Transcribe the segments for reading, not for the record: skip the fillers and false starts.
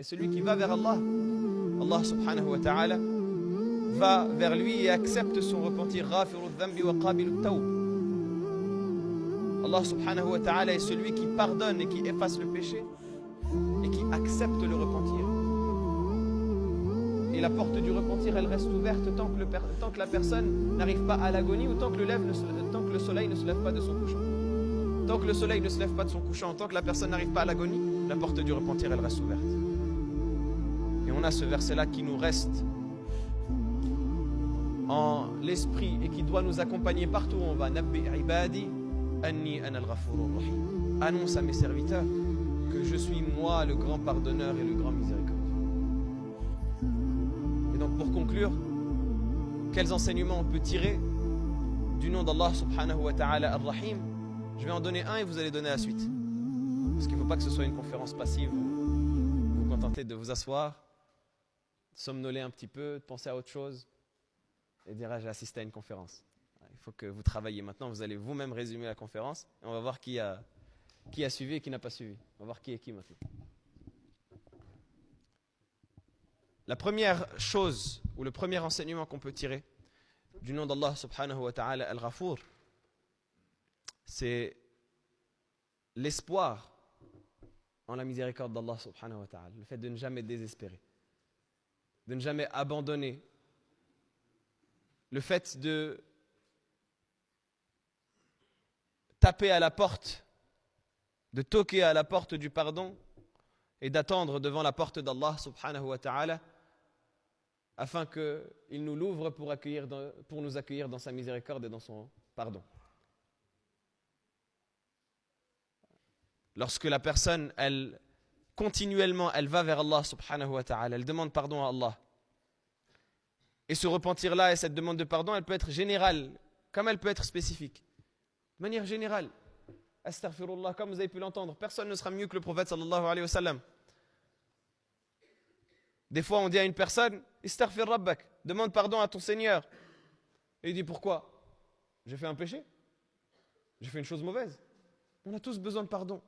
Et celui qui va vers Allah, Allah subhanahu wa ta'ala va vers lui et accepte son repentir. Ghafiru dhanbi wa qabilu tawb. Allah subhanahu wa ta'ala est celui qui pardonne et qui efface le péché et qui accepte le repentir. Et la porte du repentir, elle reste ouverte tant que la personne n'arrive pas à l'agonie ou tant que le soleil ne se lève pas de son couchant. Tant que le soleil ne se lève pas de son couchant, tant que la personne n'arrive pas à l'agonie, la porte du repentir, elle reste ouverte. Et on a ce verset-là qui nous reste en l'esprit et qui doit nous accompagner partout où on va. Nabbi ibadi anni ana al-ghafurur rahim. Annonce à mes serviteurs que je suis moi le grand pardonneur et le grand miséricordieux. Et donc pour conclure, quels enseignements on peut tirer du nom d'Allah subhanahu wa ta'ala ar-Rahim? Je vais en donner un et vous allez donner la suite. Parce qu'il ne faut pas que ce soit une conférence passive où vous vous contentez de vous asseoir, de somnoler un petit peu, de penser à autre chose et dire j'ai assisté à une conférence. Il faut que vous travailliez maintenant, vous allez vous-même résumer la conférence et on va voir qui a suivi et qui n'a pas suivi. On va voir qui est qui maintenant. La première chose ou le premier enseignement qu'on peut tirer du nom d'Allah subhanahu wa ta'ala al-Ghafour, c'est l'espoir en la miséricorde d'Allah subhanahu wa ta'ala, le fait de ne jamais désespérer, de ne jamais abandonner, le fait de taper à la porte, de toquer à la porte du pardon et d'attendre devant la porte d'Allah subhanahu wa ta'ala afin qu'il nous l'ouvre pour nous accueillir dans sa miséricorde et dans son pardon. Lorsque la personne, continuellement, elle va vers Allah subhanahu wa ta'ala, elle demande pardon à Allah. Et ce repentir-là et cette demande de pardon, elle peut être générale, comme elle peut être spécifique. De manière générale, astaghfirullah, comme vous avez pu l'entendre, personne ne sera mieux que le prophète sallallahu alayhi wa sallam. Des fois, on dit à une personne, istaghfir rabbak, demande pardon à ton Seigneur. Et il dit, pourquoi? J'ai fait un péché? J'ai fait une chose mauvaise? On a tous besoin de pardon.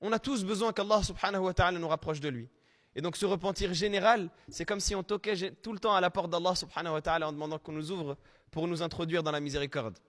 On a tous besoin qu'Allah subhanahu wa ta'ala nous rapproche de lui. Et donc ce repentir général, c'est comme si on toquait tout le temps à la porte d'Allah subhanahu wa ta'ala en demandant qu'on nous ouvre pour nous introduire dans la miséricorde.